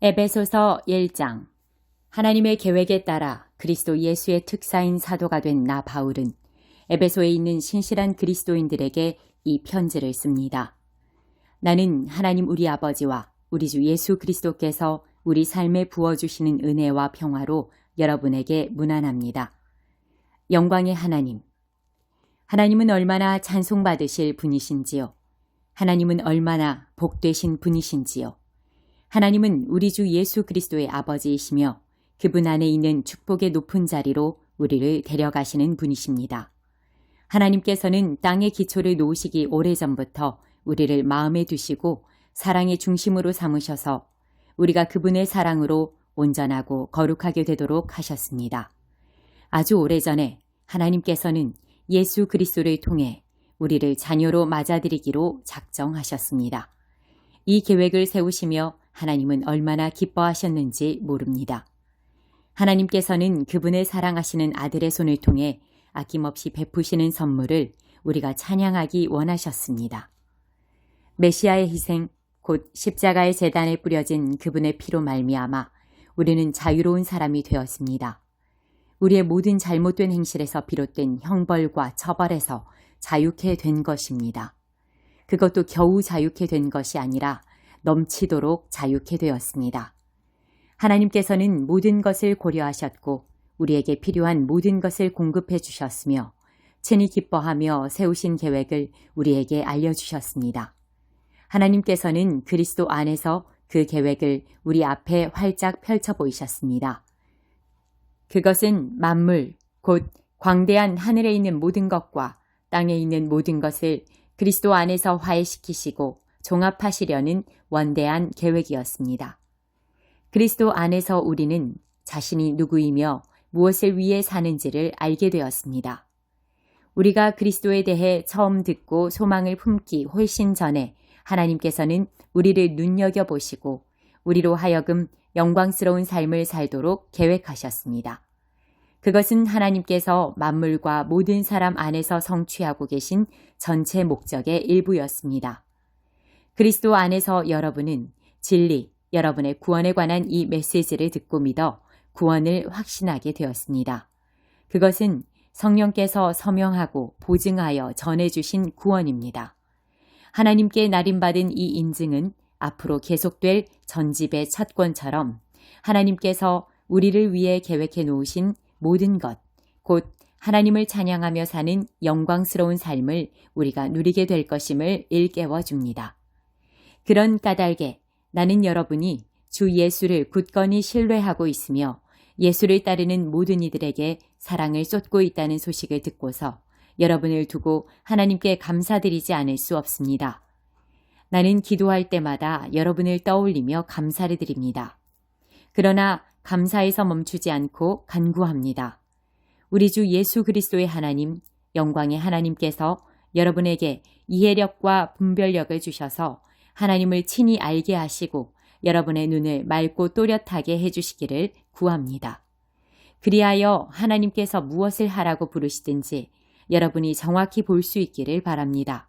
에베소서 1장. 하나님의 계획에 따라 그리스도 예수의 특사인 사도가 된 나 바울은 에베소에 있는 신실한 그리스도인들에게 이 편지를 씁니다. 나는 하나님 우리 아버지와 우리 주 예수 그리스도께서 우리 삶에 부어주시는 은혜와 평화로 여러분에게 문안합니다. 영광의 하나님. 하나님은 얼마나 찬송받으실 분이신지요. 하나님은 얼마나 복되신 분이신지요. 하나님은 우리 주 예수 그리스도의 아버지이시며 그분 안에 있는 축복의 높은 자리로 우리를 데려가시는 분이십니다. 하나님께서는 땅의 기초를 놓으시기 오래전부터 우리를 마음에 두시고 사랑의 중심으로 삼으셔서 우리가 그분의 사랑으로 온전하고 거룩하게 되도록 하셨습니다. 아주 오래전에 하나님께서는 예수 그리스도를 통해 우리를 자녀로 맞아들이기로 작정하셨습니다. 이 계획을 세우시며 하나님은 얼마나 기뻐하셨는지 모릅니다. 하나님께서는 그분의 사랑하시는 아들의 손을 통해 아낌없이 베푸시는 선물을 우리가 찬양하기 원하셨습니다. 메시아의 희생, 곧 십자가의 제단에 뿌려진 그분의 피로 말미암아 우리는 자유로운 사람이 되었습니다. 우리의 모든 잘못된 행실에서 비롯된 형벌과 처벌에서 자유케 된 것입니다. 그것도 겨우 자유케 된 것이 아니라 넘치도록 자유케 되었습니다. 하나님께서는 모든 것을 고려하셨고 우리에게 필요한 모든 것을 공급해 주셨으며 친히 기뻐하며 세우신 계획을 우리에게 알려주셨습니다. 하나님께서는 그리스도 안에서 그 계획을 우리 앞에 활짝 펼쳐 보이셨습니다. 그것은 만물, 곧 광대한 하늘에 있는 모든 것과 땅에 있는 모든 것을 그리스도 안에서 화해시키시고 종합하시려는 원대한 계획이었습니다. 그리스도 안에서 우리는 자신이 누구이며 무엇을 위해 사는지를 알게 되었습니다. 우리가 그리스도에 대해 처음 듣고 소망을 품기 훨씬 전에 하나님께서는 우리를 눈여겨보시고 우리로 하여금 영광스러운 삶을 살도록 계획하셨습니다. 그것은 하나님께서 만물과 모든 사람 안에서 성취하고 계신 전체 목적의 일부였습니다. 그리스도 안에서 여러분은 진리, 여러분의 구원에 관한 이 메시지를 듣고 믿어 구원을 확신하게 되었습니다. 그것은 성령께서 서명하고 보증하여 전해주신 구원입니다. 하나님께 날인받은 이 인증은 앞으로 계속될 전집의 첫권처럼 하나님께서 우리를 위해 계획해 놓으신 모든 것, 곧 하나님을 찬양하며 사는 영광스러운 삶을 우리가 누리게 될 것임을 일깨워 줍니다. 그런 까닭에 나는 여러분이 주 예수를 굳건히 신뢰하고 있으며 예수를 따르는 모든 이들에게 사랑을 쏟고 있다는 소식을 듣고서 여러분을 두고 하나님께 감사드리지 않을 수 없습니다. 나는 기도할 때마다 여러분을 떠올리며 감사를 드립니다. 그러나 감사에서 멈추지 않고 간구합니다. 우리 주 예수 그리스도의 하나님, 영광의 하나님께서 여러분에게 이해력과 분별력을 주셔서 하나님을 친히 알게 하시고 여러분의 눈을 맑고 또렷하게 해주시기를 구합니다. 그리하여 하나님께서 무엇을 하라고 부르시든지 여러분이 정확히 볼 수 있기를 바랍니다.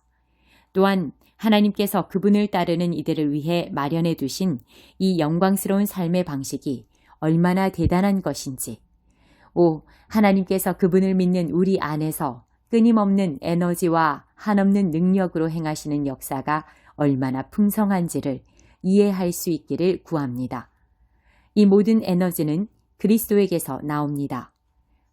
또한 하나님께서 그분을 따르는 이들을 위해 마련해 두신 이 영광스러운 삶의 방식이 얼마나 대단한 것인지, 하나님께서 그분을 믿는 우리 안에서 끊임없는 에너지와 한없는 능력으로 행하시는 역사가 얼마나 풍성한지를 이해할 수 있기를 구합니다. 이 모든 에너지는 그리스도에게서 나옵니다.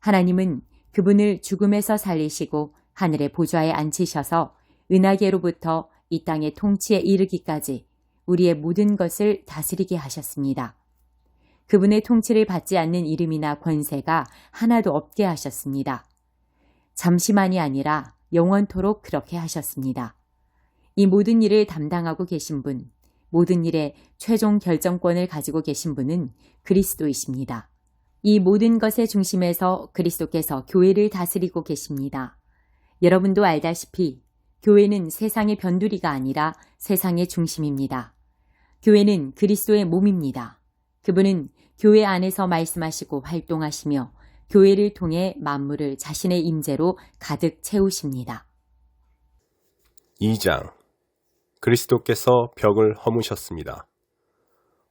하나님은 그분을 죽음에서 살리시고 하늘의 보좌에 앉히셔서 은하계로부터 이 땅의 통치에 이르기까지 우리의 모든 것을 다스리게 하셨습니다. 그분의 통치를 받지 않는 이름이나 권세가 하나도 없게 하셨습니다. 잠시만이 아니라 영원토록 그렇게 하셨습니다. 이 모든 일을 담당하고 계신 분, 모든 일의 최종 결정권을 가지고 계신 분은 그리스도이십니다. 이 모든 것의 중심에서 그리스도께서 교회를 다스리고 계십니다. 여러분도 알다시피 교회는 세상의 변두리가 아니라 세상의 중심입니다. 교회는 그리스도의 몸입니다. 그분은 교회 안에서 말씀하시고 활동하시며 교회를 통해 만물을 자신의 임재로 가득 채우십니다. 2장. 그리스도께서 벽을 허무셨습니다.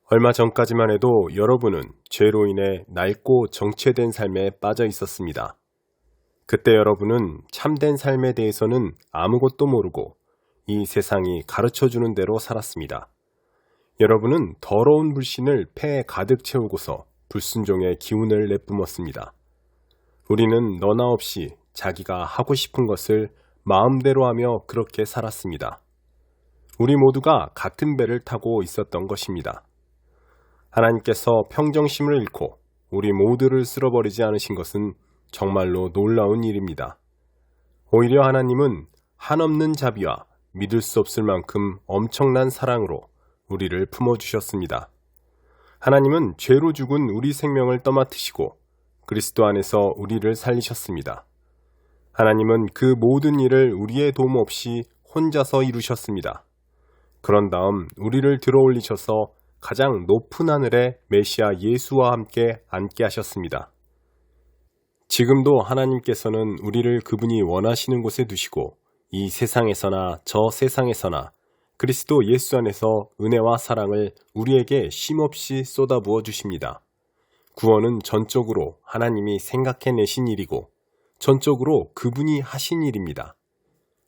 얼마 전까지만 해도 여러분은 죄로 인해 낡고 정체된 삶에 빠져 있었습니다. 그때 여러분은 참된 삶에 대해서는 아무것도 모르고 이 세상이 가르쳐주는 대로 살았습니다. 여러분은 더러운 불신을 폐에 가득 채우고서 불순종의 기운을 내뿜었습니다. 우리는 너나 없이 자기가 하고 싶은 것을 마음대로 하며 그렇게 살았습니다. 우리 모두가 같은 배를 타고 있었던 것입니다. 하나님께서 평정심을 잃고 우리 모두를 쓸어버리지 않으신 것은 정말로 놀라운 일입니다. 오히려 하나님은 한없는 자비와 믿을 수 없을 만큼 엄청난 사랑으로 우리를 품어주셨습니다. 하나님은 죄로 죽은 우리 생명을 떠맡으시고 그리스도 안에서 우리를 살리셨습니다. 하나님은 그 모든 일을 우리의 도움 없이 혼자서 이루셨습니다. 그런 다음 우리를 들어올리셔서 가장 높은 하늘에 메시아 예수와 함께 앉게 하셨습니다. 지금도 하나님께서는 우리를 그분이 원하시는 곳에 두시고 이 세상에서나 저 세상에서나 그리스도 예수 안에서 은혜와 사랑을 우리에게 쉼없이 쏟아부어 주십니다. 구원은 전적으로 하나님이 생각해내신 일이고 전적으로 그분이 하신 일입니다.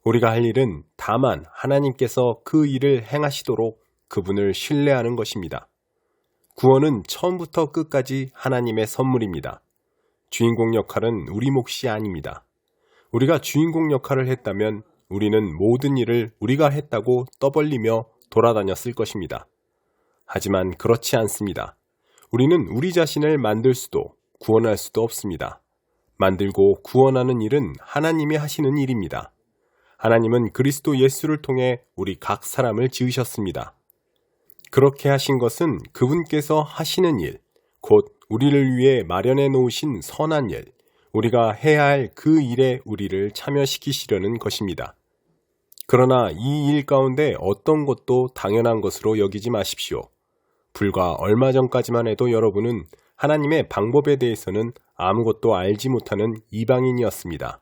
우리가 할 일은 다만 하나님께서 그 일을 행하시도록 그분을 신뢰하는 것입니다. 구원은 처음부터 끝까지 하나님의 선물입니다. 주인공 역할은 우리 몫이 아닙니다. 우리가 주인공 역할을 했다면 우리는 모든 일을 우리가 했다고 떠벌리며 돌아다녔을 것입니다. 하지만 그렇지 않습니다. 우리는 우리 자신을 만들 수도 구원할 수도 없습니다. 만들고 구원하는 일은 하나님이 하시는 일입니다. 하나님은 그리스도 예수를 통해 우리 각 사람을 지으셨습니다. 그렇게 하신 것은 그분께서 하시는 일, 곧 우리를 위해 마련해 놓으신 선한 일, 우리가 해야 할 그 일에 우리를 참여시키시려는 것입니다. 그러나 이 일 가운데 어떤 것도 당연한 것으로 여기지 마십시오. 불과 얼마 전까지만 해도 여러분은 하나님의 방법에 대해서는 아무것도 알지 못하는 이방인이었습니다.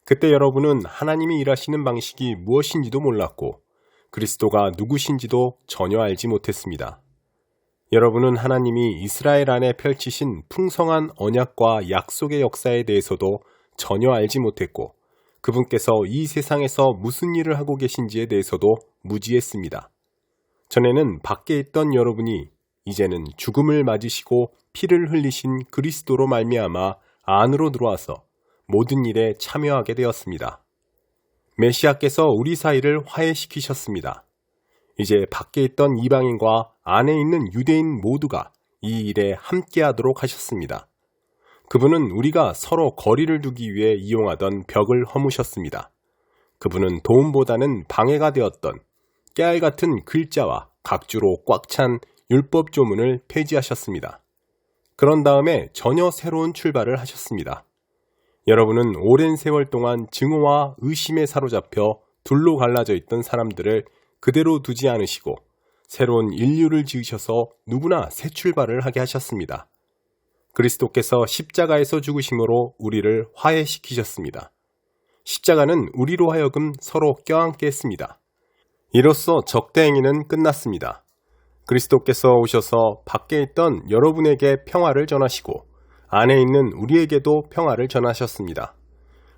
그때 여러분은 하나님이 일하시는 방식이 무엇인지도 몰랐고 그리스도가 누구신지도 전혀 알지 못했습니다. 여러분은 하나님이 이스라엘 안에 펼치신 풍성한 언약과 약속의 역사에 대해서도 전혀 알지 못했고 그분께서 이 세상에서 무슨 일을 하고 계신지에 대해서도 무지했습니다. 전에는 밖에 있던 여러분이 이제는 죽음을 맞으시고 피를 흘리신 그리스도로 말미암아 안으로 들어와서 모든 일에 참여하게 되었습니다. 메시아께서 우리 사이를 화해시키셨습니다. 이제 밖에 있던 이방인과 안에 있는 유대인 모두가 이 일에 함께하도록 하셨습니다. 그분은 우리가 서로 거리를 두기 위해 이용하던 벽을 허무셨습니다. 그분은 도움보다는 방해가 되었던 깨알 같은 글자와 각주로 꽉 찬 율법 조문을 폐지하셨습니다. 그런 다음에 전혀 새로운 출발을 하셨습니다. 여러분은 오랜 세월 동안 증오와 의심에 사로잡혀 둘로 갈라져 있던 사람들을 그대로 두지 않으시고 새로운 인류를 지으셔서 누구나 새 출발을 하게 하셨습니다. 그리스도께서 십자가에서 죽으심으로 우리를 화해시키셨습니다. 십자가는 우리로 하여금 서로 껴안게 했습니다. 이로써 적대 행위는 끝났습니다. 그리스도께서 오셔서 밖에 있던 여러분에게 평화를 전하시고 안에 있는 우리에게도 평화를 전하셨습니다.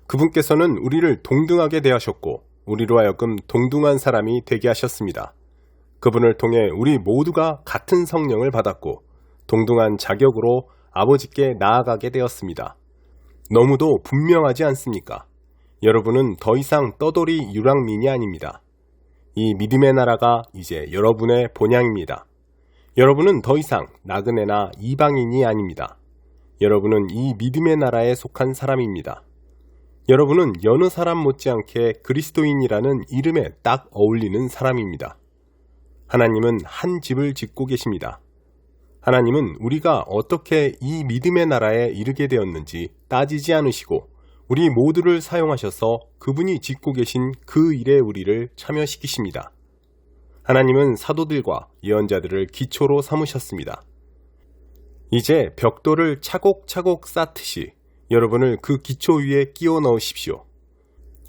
그분께서는 우리를 동등하게 대하셨고 우리로 하여금 동등한 사람이 되게 하셨습니다. 그분을 통해 우리 모두가 같은 성령을 받았고 동등한 자격으로 아버지께 나아가게 되었습니다. 너무도 분명하지 않습니까? 여러분은 더 이상 떠돌이 유랑민이 아닙니다. 이 믿음의 나라가 이제 여러분의 본향입니다. 여러분은 더 이상 나그네나 이방인이 아닙니다. 여러분은 이 믿음의 나라에 속한 사람입니다. 여러분은 여느 사람 못지않게 그리스도인이라는 이름에 딱 어울리는 사람입니다. 하나님은 한 집을 짓고 계십니다. 하나님은 우리가 어떻게 이 믿음의 나라에 이르게 되었는지 따지지 않으시고 우리 모두를 사용하셔서 그분이 짓고 계신 그 일에 우리를 참여시키십니다. 하나님은 사도들과 예언자들을 기초로 삼으셨습니다. 이제 벽돌을 차곡차곡 쌓듯이 여러분을 그 기초 위에 끼워 넣으십시오.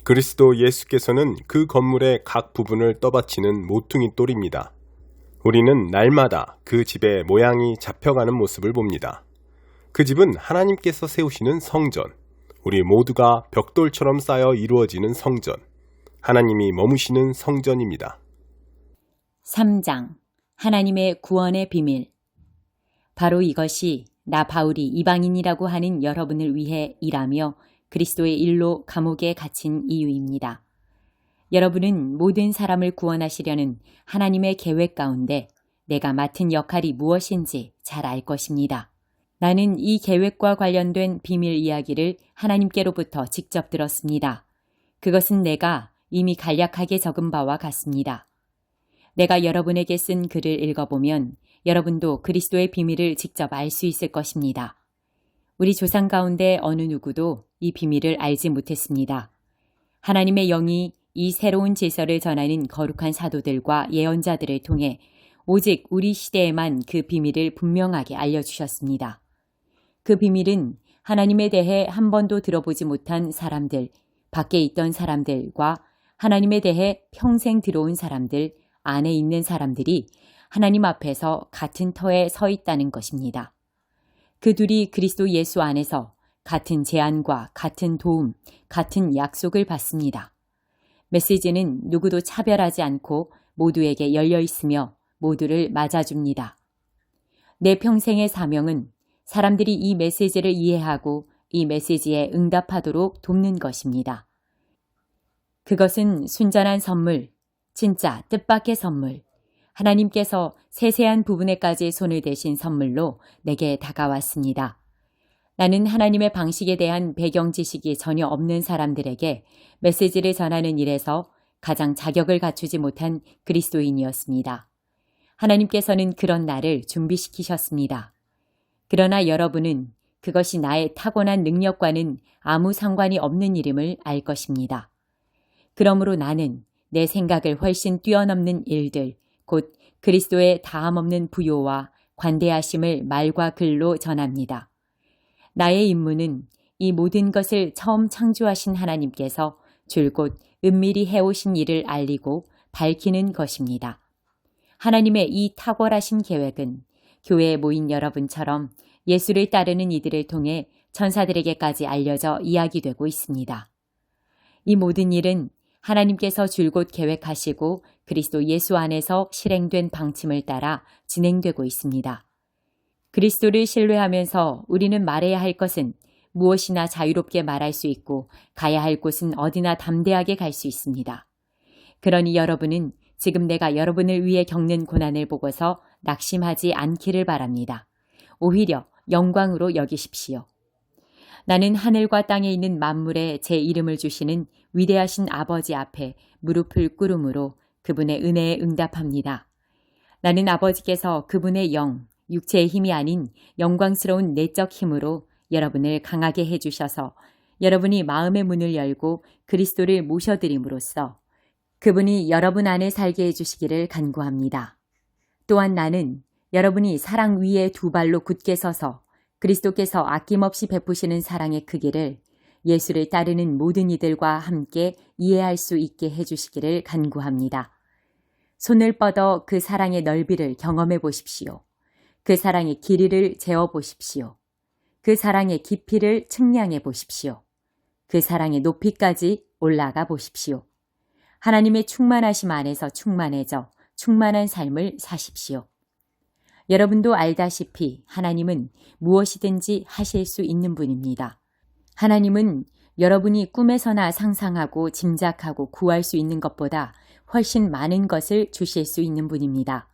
그리스도 예수께서는 그 건물의 각 부분을 떠받치는 모퉁이 돌입니다. 우리는 날마다 그 집의 모양이 잡혀가는 모습을 봅니다. 그 집은 하나님께서 세우시는 성전, 우리 모두가 벽돌처럼 쌓여 이루어지는 성전, 하나님이 머무시는 성전입니다. 3장 하나님의 구원의 비밀. 바로 이것이 나 바울이 이방인이라고 하는 여러분을 위해 일하며 그리스도의 일로 감옥에 갇힌 이유입니다. 여러분은 모든 사람을 구원하시려는 하나님의 계획 가운데 내가 맡은 역할이 무엇인지 잘 알 것입니다. 나는 이 계획과 관련된 비밀 이야기를 하나님께로부터 직접 들었습니다. 그것은 내가 이미 간략하게 적은 바와 같습니다. 내가 여러분에게 쓴 글을 읽어보면 여러분도 그리스도의 비밀을 직접 알 수 있을 것입니다. 우리 조상 가운데 어느 누구도 이 비밀을 알지 못했습니다. 하나님의 영이 이 새로운 질서를 전하는 거룩한 사도들과 예언자들을 통해 오직 우리 시대에만 그 비밀을 분명하게 알려주셨습니다. 그 비밀은 하나님에 대해 한 번도 들어보지 못한 사람들, 밖에 있던 사람들과 하나님에 대해 평생 들어온 사람들, 안에 있는 사람들이 하나님 앞에서 같은 터에 서 있다는 것입니다. 그 둘이 그리스도 예수 안에서 같은 제안과 같은 도움, 같은 약속을 받습니다. 메시지는 누구도 차별하지 않고 모두에게 열려 있으며 모두를 맞아줍니다. 내 평생의 사명은 사람들이 이 메시지를 이해하고 이 메시지에 응답하도록 돕는 것입니다. 그것은 순전한 선물, 진짜 뜻밖의 선물, 하나님께서 세세한 부분에까지 손을 대신 선물로 내게 다가왔습니다. 나는 하나님의 방식에 대한 배경 지식이 전혀 없는 사람들에게 메시지를 전하는 일에서 가장 자격을 갖추지 못한 그리스도인이었습니다. 하나님께서는 그런 나를 준비시키셨습니다. 그러나 여러분은 그것이 나의 타고난 능력과는 아무 상관이 없는 일임을 알 것입니다. 그러므로 나는 내 생각을 훨씬 뛰어넘는 일들, 곧 그리스도의 다함없는 부요와 관대하심을 말과 글로 전합니다. 나의 임무는 이 모든 것을 처음 창조하신 하나님께서 줄곧 은밀히 해오신 일을 알리고 밝히는 것입니다. 하나님의 이 탁월하신 계획은 교회에 모인 여러분처럼 예수를 따르는 이들을 통해 천사들에게까지 알려져 이야기되고 있습니다. 이 모든 일은 하나님께서 줄곧 계획하시고 그리스도 예수 안에서 실행된 방침을 따라 진행되고 있습니다. 그리스도를 신뢰하면서 우리는 말해야 할 것은 무엇이나 자유롭게 말할 수 있고 가야 할 곳은 어디나 담대하게 갈 수 있습니다. 그러니 여러분은 지금 내가 여러분을 위해 겪는 고난을 보고서 낙심하지 않기를 바랍니다. 오히려 영광으로 여기십시오. 나는 하늘과 땅에 있는 만물에 제 이름을 주시는 위대하신 아버지 앞에 무릎을 꿇음으로 그분의 은혜에 응답합니다. 나는 아버지께서 그분의 영, 육체의 힘이 아닌 영광스러운 내적 힘으로 여러분을 강하게 해주셔서 여러분이 마음의 문을 열고 그리스도를 모셔드림으로써 그분이 여러분 안에 살게 해주시기를 간구합니다. 또한 나는 여러분이 사랑 위에 두 발로 굳게 서서 그리스도께서 아낌없이 베푸시는 사랑의 크기를 예수를 따르는 모든 이들과 함께 이해할 수 있게 해주시기를 간구합니다. 손을 뻗어 그 사랑의 넓이를 경험해 보십시오. 그 사랑의 길이를 재어 보십시오. 그 사랑의 깊이를 측량해 보십시오. 그 사랑의 높이까지 올라가 보십시오. 하나님의 충만하심 안에서 충만해져 충만한 삶을 사십시오. 여러분도 알다시피 하나님은 무엇이든지 하실 수 있는 분입니다. 하나님은 여러분이 꿈에서나 상상하고 짐작하고 구할 수 있는 것보다 훨씬 많은 것을 주실 수 있는 분입니다.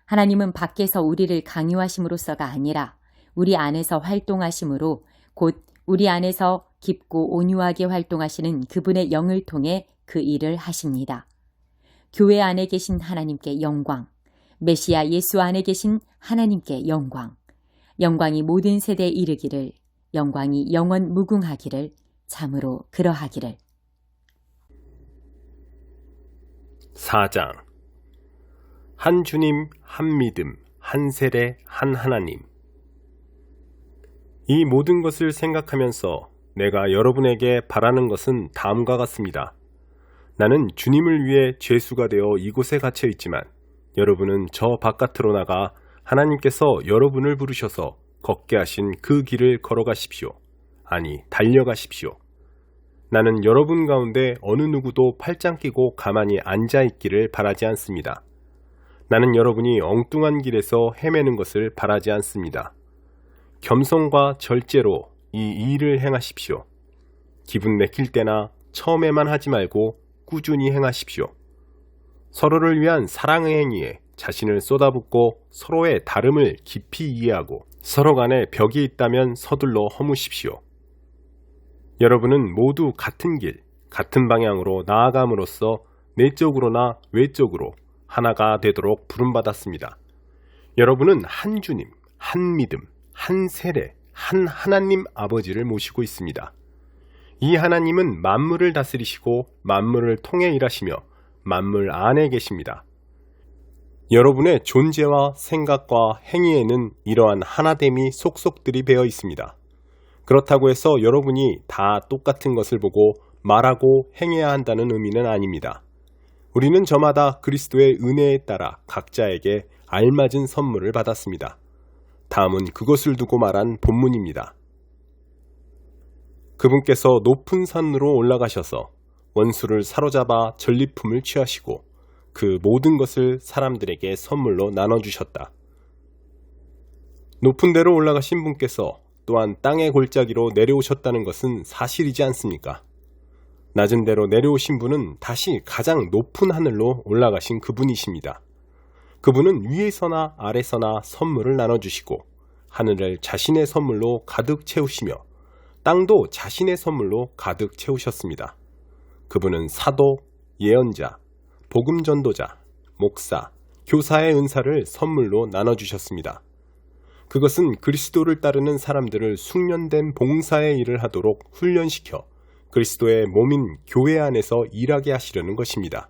하나님은 밖에서 우리를 강요하심으로써가 아니라 우리 안에서 활동하심으로 곧 우리 안에서 깊고 온유하게 활동하시는 그분의 영을 통해 그 일을 하십니다. 교회 안에 계신 하나님께 영광, 메시아 예수 안에 계신 하나님께 영광, 영광이 모든 세대에 이르기를, 영광이 영원 무궁하기를, 참으로 그러하기를. 4장 한 주님, 한 믿음, 한 세례, 한 하나님. 이 모든 것을 생각하면서 내가 여러분에게 바라는 것은 다음과 같습니다. 나는 주님을 위해 죄수가 되어 이곳에 갇혀 있지만 여러분은 저 바깥으로 나가 하나님께서 여러분을 부르셔서 걷게 하신 그 길을 걸어가십시오. 아니, 달려가십시오. 나는 여러분 가운데 어느 누구도 팔짱 끼고 가만히 앉아있기를 바라지 않습니다. 나는 여러분이 엉뚱한 길에서 헤매는 것을 바라지 않습니다. 겸손과 절제로 이 일을 행하십시오. 기분 내킬 때나 처음에만 하지 말고 꾸준히 행하십시오. 서로를 위한 사랑의 행위에 자신을 쏟아붓고 서로의 다름을 깊이 이해하고 서로 간에 벽이 있다면 서둘러 허무십시오. 여러분은 모두 같은 길, 같은 방향으로 나아감으로써 내적으로나 외적으로 하나가 되도록 부름받았습니다. 여러분은 한 주님, 한 믿음, 한 세례, 한 하나님 아버지를 모시고 있습니다. 이 하나님은 만물을 다스리시고 만물을 통해 일하시며 만물 안에 계십니다. 여러분의 존재와 생각과 행위에는 이러한 하나됨이 속속들이 배어 있습니다. 그렇다고 해서 여러분이 다 똑같은 것을 보고 말하고 행해야 한다는 의미는 아닙니다. 우리는 저마다 그리스도의 은혜에 따라 각자에게 알맞은 선물을 받았습니다. 다음은 그것을 두고 말한 본문입니다. 그분께서 높은 산으로 올라가셔서 원수를 사로잡아 전리품을 취하시고 그 모든 것을 사람들에게 선물로 나눠주셨다. 높은 데로 올라가신 분께서 또한 땅의 골짜기로 내려오셨다는 것은 사실이지 않습니까? 낮은 데로 내려오신 분은 다시 가장 높은 하늘로 올라가신 그분이십니다. 그분은 위에서나 아래서나 선물을 나눠주시고 하늘을 자신의 선물로 가득 채우시며 땅도 자신의 선물로 가득 채우셨습니다. 그분은 사도, 예언자, 복음 전도자, 목사, 교사의 은사를 선물로 나눠주셨습니다. 그것은 그리스도를 따르는 사람들을 숙련된 봉사의 일을 하도록 훈련시켜 그리스도의 몸인 교회 안에서 일하게 하시려는 것입니다.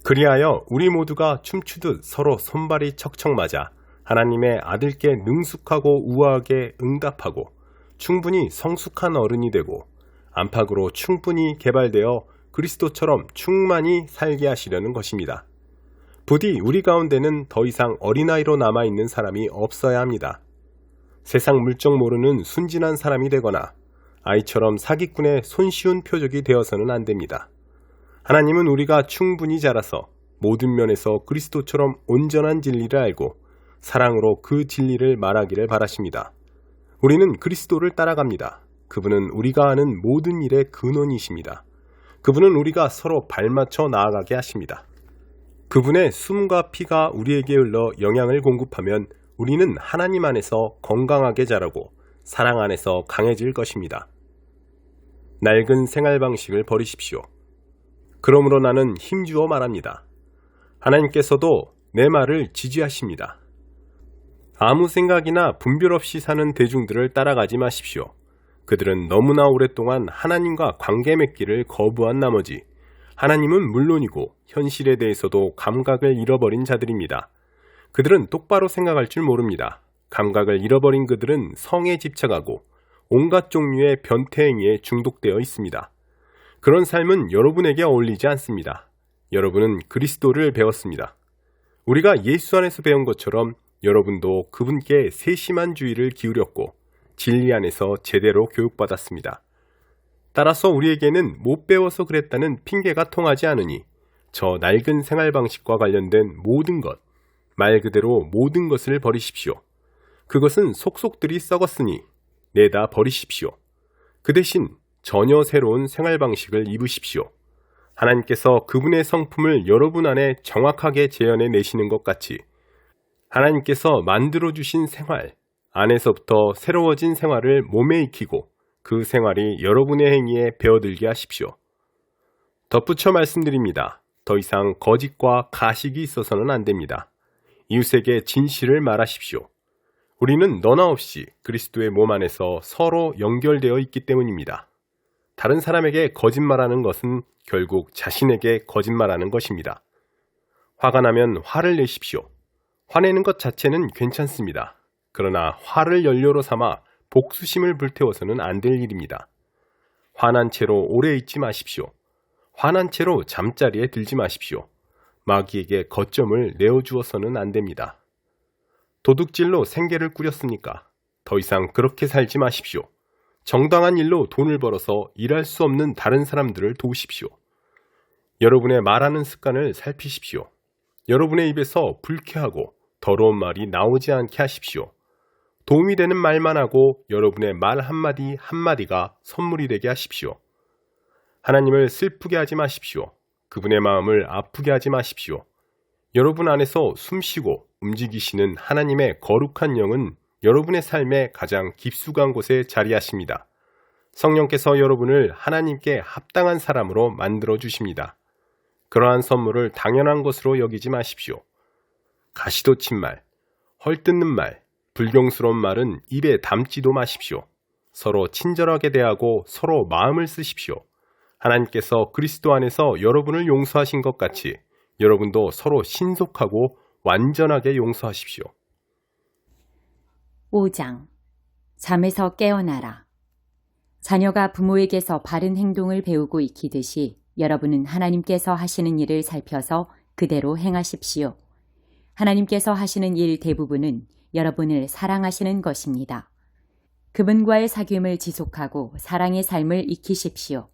그리하여 우리 모두가 춤추듯 서로 손발이 척척 맞아 하나님의 아들께 능숙하고 우아하게 응답하고 충분히 성숙한 어른이 되고 안팎으로 충분히 개발되어 그리스도처럼 충만히 살게 하시려는 것입니다. 부디 우리 가운데는 더 이상 어린아이로 남아있는 사람이 없어야 합니다. 세상 물정 모르는 순진한 사람이 되거나 아이처럼 사기꾼의 손쉬운 표적이 되어서는 안 됩니다. 하나님은 우리가 충분히 자라서 모든 면에서 그리스도처럼 온전한 진리를 알고 사랑으로 그 진리를 말하기를 바라십니다. 우리는 그리스도를 따라갑니다. 그분은 우리가 하는 모든 일의 근원이십니다. 그분은 우리가 서로 발맞춰 나아가게 하십니다. 그분의 숨과 피가 우리에게 흘러 영양을 공급하면 우리는 하나님 안에서 건강하게 자라고 사랑 안에서 강해질 것입니다. 낡은 생활 방식을 버리십시오. 그러므로 나는 힘주어 말합니다. 하나님께서도 내 말을 지지하십니다. 아무 생각이나 분별 없이 사는 대중들을 따라가지 마십시오. 그들은 너무나 오랫동안 하나님과 관계 맺기를 거부한 나머지 하나님은 물론이고 현실에 대해서도 감각을 잃어버린 자들입니다. 그들은 똑바로 생각할 줄 모릅니다. 감각을 잃어버린 그들은 성에 집착하고 온갖 종류의 변태 행위에 중독되어 있습니다. 그런 삶은 여러분에게 어울리지 않습니다. 여러분은 그리스도를 배웠습니다. 우리가 예수 안에서 배운 것처럼 여러분도 그분께 세심한 주의를 기울였고 진리 안에서 제대로 교육받았습니다. 따라서 우리에게는 못 배워서 그랬다는 핑계가 통하지 않으니 저 낡은 생활 방식과 관련된 모든 것, 말 그대로 모든 것을 버리십시오. 그것은 속속들이 썩었으니 내다 버리십시오. 그 대신 전혀 새로운 생활 방식을 입으십시오. 하나님께서 그분의 성품을 여러분 안에 정확하게 재현해 내시는 것 같이 하나님께서 만들어주신 생활 안에서부터 새로워진 생활을 몸에 익히고 그 생활이 여러분의 행위에 배어들게 하십시오. 덧붙여 말씀드립니다. 더 이상 거짓과 가식이 있어서는 안 됩니다. 이웃에게 진실을 말하십시오. 우리는 너나 없이 그리스도의 몸 안에서 서로 연결되어 있기 때문입니다. 다른 사람에게 거짓말하는 것은 결국 자신에게 거짓말하는 것입니다. 화가 나면 화를 내십시오. 화내는 것 자체는 괜찮습니다. 그러나 화를 연료로 삼아 복수심을 불태워서는 안 될 일입니다. 화난 채로 오래 있지 마십시오. 화난 채로 잠자리에 들지 마십시오. 마귀에게 거점을 내어주어서는 안 됩니다. 도둑질로 생계를 꾸렸습니까? 더 이상 그렇게 살지 마십시오. 정당한 일로 돈을 벌어서 일할 수 없는 다른 사람들을 도우십시오. 여러분의 말하는 습관을 살피십시오. 여러분의 입에서 불쾌하고 더러운 말이 나오지 않게 하십시오. 도움이 되는 말만 하고 여러분의 말 한마디 한마디가 선물이 되게 하십시오. 하나님을 슬프게 하지 마십시오. 그분의 마음을 아프게 하지 마십시오. 여러분 안에서 숨쉬고 움직이시는 하나님의 거룩한 영은 여러분의 삶의 가장 깊숙한 곳에 자리하십니다. 성령께서 여러분을 하나님께 합당한 사람으로 만들어 주십니다. 그러한 선물을 당연한 것으로 여기지 마십시오. 가시돋친 말, 헐뜯는 말, 불경스러운 말은 입에 담지도 마십시오. 서로 친절하게 대하고 서로 마음을 쓰십시오. 하나님께서 그리스도 안에서 여러분을 용서하신 것 같이 여러분도 서로 신속하고 완전하게 용서하십시오. 5장. 잠에서 깨어나라. 자녀가 부모에게서 바른 행동을 배우고 익히듯이 여러분은 하나님께서 하시는 일을 살펴서 그대로 행하십시오. 하나님께서 하시는 일 대부분은 여러분을 사랑하시는 것입니다. 그분과의 사귐을 지속하고 사랑의 삶을 익히십시오.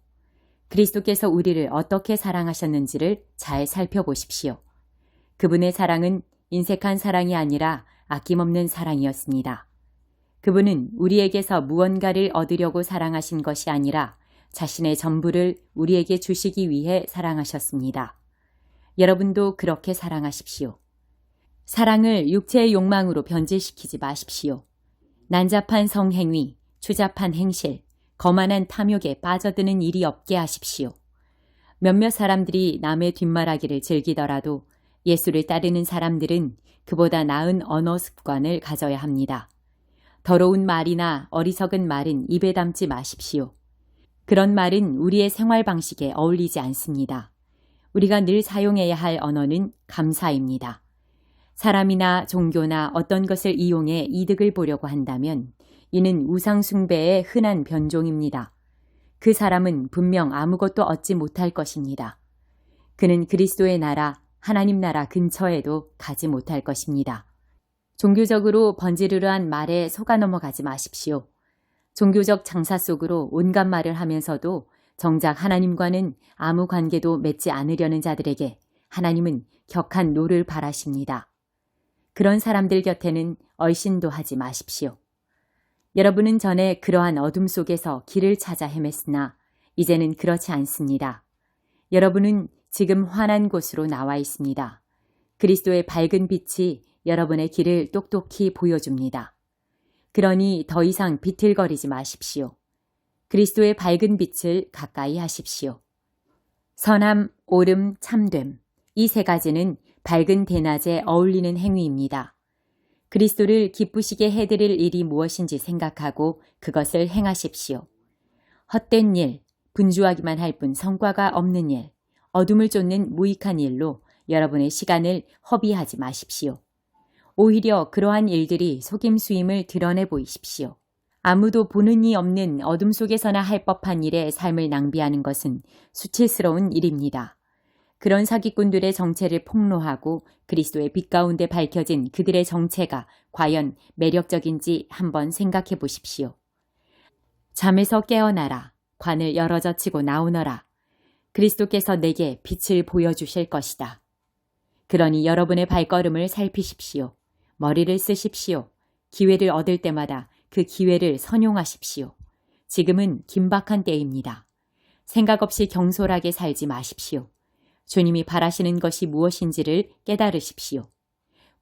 그리스도께서 우리를 어떻게 사랑하셨는지를 잘 살펴보십시오. 그분의 사랑은 인색한 사랑이 아니라 아낌없는 사랑이었습니다. 그분은 우리에게서 무언가를 얻으려고 사랑하신 것이 아니라 자신의 전부를 우리에게 주시기 위해 사랑하셨습니다. 여러분도 그렇게 사랑하십시오. 사랑을 육체의 욕망으로 변질시키지 마십시오. 난잡한 성행위, 추잡한 행실, 거만한 탐욕에 빠져드는 일이 없게 하십시오. 몇몇 사람들이 남의 뒷말하기를 즐기더라도 예수를 따르는 사람들은 그보다 나은 언어 습관을 가져야 합니다. 더러운 말이나 어리석은 말은 입에 담지 마십시오. 그런 말은 우리의 생활 방식에 어울리지 않습니다. 우리가 늘 사용해야 할 언어는 감사입니다. 사람이나 종교나 어떤 것을 이용해 이득을 보려고 한다면 이는 우상숭배의 흔한 변종입니다. 그 사람은 분명 아무것도 얻지 못할 것입니다. 그는 그리스도의 나라, 하나님 나라 근처에도 가지 못할 것입니다. 종교적으로 번지르르한 말에 속아 넘어가지 마십시오. 종교적 장사 속으로 온갖 말을 하면서도 정작 하나님과는 아무 관계도 맺지 않으려는 자들에게 하나님은 격한 노를 바라십니다. 그런 사람들 곁에는 얼씬도 하지 마십시오. 여러분은 전에 그러한 어둠 속에서 길을 찾아 헤맸으나 이제는 그렇지 않습니다. 여러분은 지금 환한 곳으로 나와 있습니다. 그리스도의 밝은 빛이 여러분의 길을 똑똑히 보여줍니다. 그러니 더 이상 비틀거리지 마십시오. 그리스도의 밝은 빛을 가까이 하십시오. 선함, 옳음, 참됨. 이 세 가지는 밝은 대낮에 어울리는 행위입니다. 그리스도를 기쁘시게 해드릴 일이 무엇인지 생각하고 그것을 행하십시오. 헛된 일, 분주하기만 할 뿐 성과가 없는 일, 어둠을 쫓는 무익한 일로 여러분의 시간을 허비하지 마십시오. 오히려 그러한 일들이 속임수임을 드러내 보이십시오. 아무도 보는 이 없는 어둠 속에서나 할 법한 일에 삶을 낭비하는 것은 수치스러운 일입니다. 그런 사기꾼들의 정체를 폭로하고 그리스도의 빛 가운데 밝혀진 그들의 정체가 과연 매력적인지 한번 생각해 보십시오. 잠에서 깨어나라. 관을 열어젖히고 나오너라. 그리스도께서 내게 빛을 보여주실 것이다. 그러니 여러분의 발걸음을 살피십시오. 머리를 쓰십시오. 기회를 얻을 때마다 그 기회를 선용하십시오. 지금은 긴박한 때입니다. 생각 없이 경솔하게 살지 마십시오. 주님이 바라시는 것이 무엇인지를 깨달으십시오.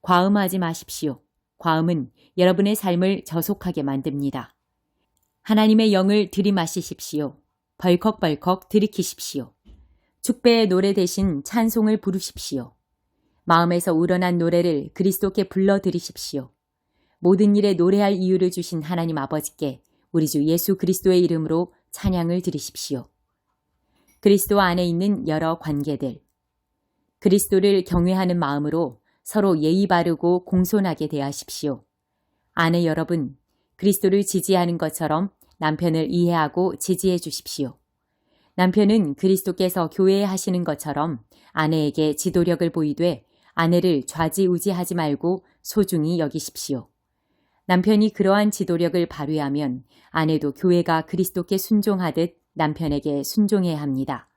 과음하지 마십시오. 과음은 여러분의 삶을 저속하게 만듭니다. 하나님의 영을 들이마시십시오. 벌컥벌컥 들이키십시오. 축배의 노래 대신 찬송을 부르십시오. 마음에서 우러난 노래를 그리스도께 불러드리십시오. 모든 일에 노래할 이유를 주신 하나님 아버지께 우리 주 예수 그리스도의 이름으로 찬양을 드리십시오. 그리스도 안에 있는 여러 관계들. 그리스도를 경외하는 마음으로 서로 예의 바르고 공손하게 대하십시오. 아내 여러분, 그리스도를 지지하는 것처럼 남편을 이해하고 지지해 주십시오. 남편은 그리스도께서 교회에 하시는 것처럼 아내에게 지도력을 보이되 아내를 좌지우지하지 말고 소중히 여기십시오. 남편이 그러한 지도력을 발휘하면 아내도 교회가 그리스도께 순종하듯 남편에게 순종해야 합니다.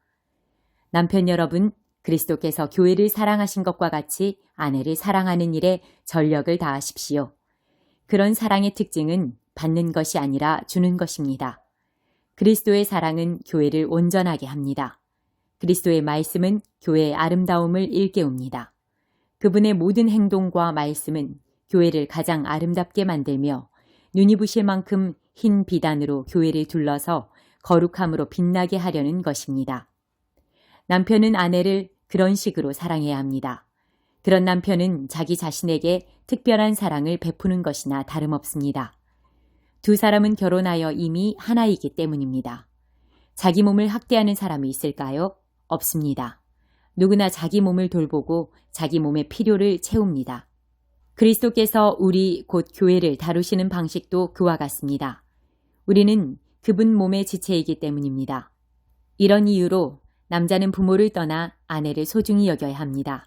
남편 여러분, 그리스도께서 교회를 사랑하신 것과 같이 아내를 사랑하는 일에 전력을 다하십시오. 그런 사랑의 특징은 받는 것이 아니라 주는 것입니다. 그리스도의 사랑은 교회를 온전하게 합니다. 그리스도의 말씀은 교회의 아름다움을 일깨웁니다. 그분의 모든 행동과 말씀은 교회를 가장 아름답게 만들며 눈이 부실 만큼 흰 비단으로 교회를 둘러서 거룩함으로 빛나게 하려는 것입니다. 남편은 아내를 그런 식으로 사랑해야 합니다. 그런 남편은 자기 자신에게 특별한 사랑을 베푸는 것이나 다름없습니다. 두 사람은 결혼하여 이미 하나이기 때문입니다. 자기 몸을 학대하는 사람이 있을까요? 없습니다. 누구나 자기 몸을 돌보고 자기 몸의 필요를 채웁니다. 그리스도께서 우리 곧 교회를 다루시는 방식도 그와 같습니다. 우리는 그분 몸의 지체이기 때문입니다. 이런 이유로 남자는 부모를 떠나 아내를 소중히 여겨야 합니다.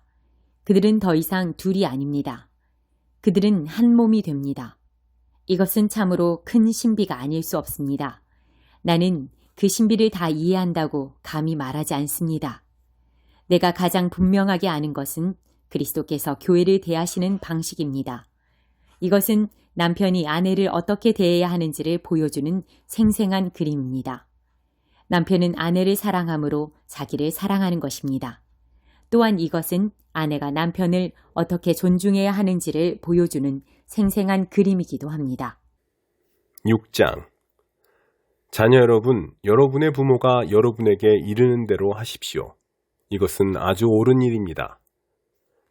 그들은 더 이상 둘이 아닙니다. 그들은 한 몸이 됩니다. 이것은 참으로 큰 신비가 아닐 수 없습니다. 나는 그 신비를 다 이해한다고 감히 말하지 않습니다. 내가 가장 분명하게 아는 것은 그리스도께서 교회를 대하시는 방식입니다. 이것은 남편이 아내를 어떻게 대해야 하는지를 보여주는 생생한 그림입니다. 남편은 아내를 사랑함으로 자기를 사랑하는 것입니다. 또한 이것은 아내가 남편을 어떻게 존중해야 하는지를 보여주는 생생한 그림이기도 합니다. 6장. 자녀 여러분, 여러분의 부모가 여러분에게 이르는 대로 하십시오. 이것은 아주 옳은 일입니다.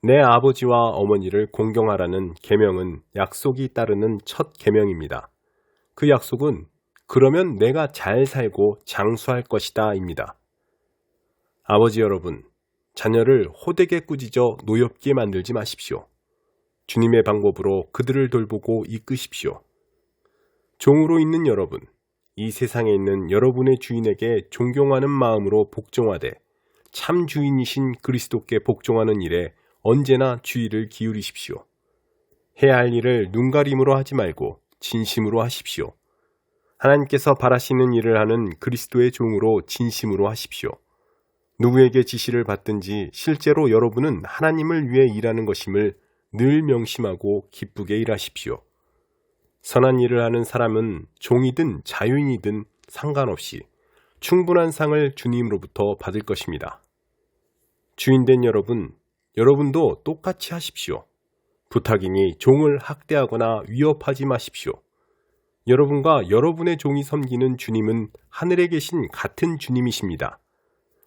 내 아버지와 어머니를 공경하라는 계명은 약속이 따르는 첫 계명입니다. 그 약속은 그러면 내가 잘 살고 장수할 것이다 입니다. 아버지 여러분, 자녀를 호되게 꾸짖어 노엽게 만들지 마십시오. 주님의 방법으로 그들을 돌보고 이끄십시오. 종으로 있는 여러분, 이 세상에 있는 여러분의 주인에게 존경하는 마음으로 복종하되 참 주인이신 그리스도께 복종하는 일에 언제나 주의를 기울이십시오. 해야 할 일을 눈가림으로 하지 말고 진심으로 하십시오. 하나님께서 바라시는 일을 하는 그리스도의 종으로 진심으로 하십시오. 누구에게 지시를 받든지 실제로 여러분은 하나님을 위해 일하는 것임을 늘 명심하고 기쁘게 일하십시오. 선한 일을 하는 사람은 종이든 자유인이든 상관없이 충분한 상을 주님으로부터 받을 것입니다. 주인된 여러분, 여러분도 똑같이 하십시오. 부탁이니 종을 학대하거나 위협하지 마십시오. 여러분과 여러분의 종이 섬기는 주님은 하늘에 계신 같은 주님이십니다.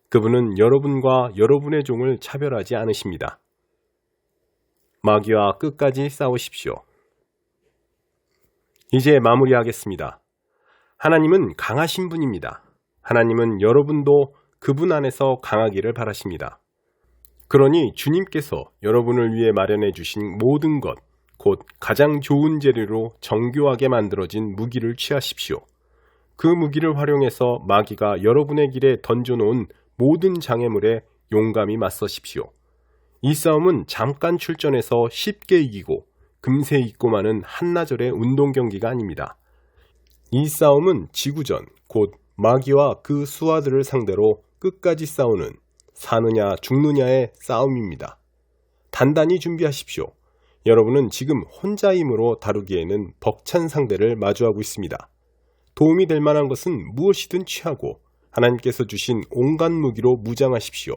그분은 여러분과 여러분의 종을 차별하지 않으십니다. 마귀와 끝까지 싸우십시오. 이제 마무리하겠습니다. 하나님은 강하신 분입니다. 하나님은 여러분도 그분 안에서 강하기를 바라십니다. 그러니 주님께서 여러분을 위해 마련해 주신 모든 것, 곧 가장 좋은 재료로 정교하게 만들어진 무기를 취하십시오. 그 무기를 활용해서 마귀가 여러분의 길에 던져놓은 모든 장애물에 용감히 맞서십시오. 이 싸움은 잠깐 출전해서 쉽게 이기고 금세 잊고 마는 한나절의 운동 경기가 아닙니다. 이 싸움은 지구전, 곧 마귀와 그 수하들을 상대로 끝까지 싸우는 사느냐 죽느냐의 싸움입니다. 단단히 준비하십시오. 여러분은 지금 혼자 힘으로 다루기에는 벅찬 상대를 마주하고 있습니다. 도움이 될 만한 것은 무엇이든 취하고 하나님께서 주신 온갖 무기로 무장하십시오.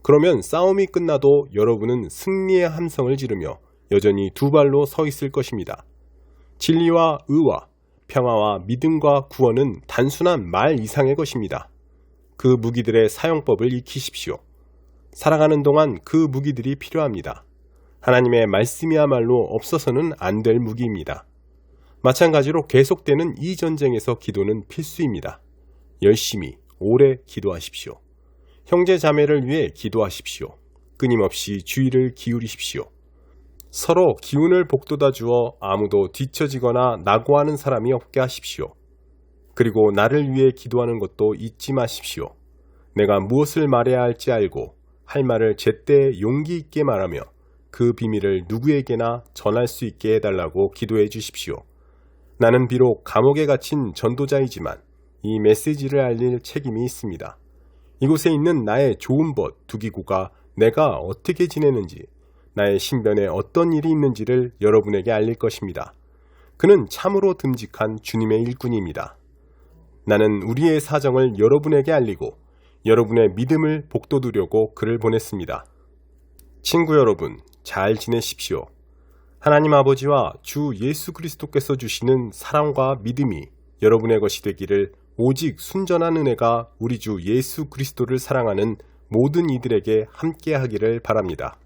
그러면 싸움이 끝나도 여러분은 승리의 함성을 지르며 여전히 두 발로 서 있을 것입니다. 진리와 의와 평화와 믿음과 구원은 단순한 말 이상의 것입니다. 그 무기들의 사용법을 익히십시오. 살아가는 동안 그 무기들이 필요합니다. 하나님의 말씀이야말로 없어서는 안 될 무기입니다. 마찬가지로 계속되는 이 전쟁에서 기도는 필수입니다. 열심히 오래 기도하십시오. 형제 자매를 위해 기도하십시오. 끊임없이 주의를 기울이십시오. 서로 기운을 북돋아 주어 아무도 뒤처지거나 낙오하는 사람이 없게 하십시오. 그리고 나를 위해 기도하는 것도 잊지 마십시오. 내가 무엇을 말해야 할지 알고 할 말을 제때 용기 있게 말하며 그 비밀을 누구에게나 전할 수 있게 해달라고 기도해 주십시오. 나는 비록 감옥에 갇힌 전도자이지만 이 메시지를 알릴 책임이 있습니다. 이곳에 있는 나의 좋은 벗 두기고가 내가 어떻게 지내는지, 나의 신변에 어떤 일이 있는지를 여러분에게 알릴 것입니다. 그는 참으로 듬직한 주님의 일꾼입니다. 나는 우리의 사정을 여러분에게 알리고 여러분의 믿음을 복돋우려고 그를 보냈습니다. 친구 여러분, 잘 지내십시오. 하나님 아버지와 주 예수 그리스도께서 주시는 사랑과 믿음이 여러분의 것이 되기를 오직 순전한 은혜가 우리 주 예수 그리스도를 사랑하는 모든 이들에게 함께 하기를 바랍니다.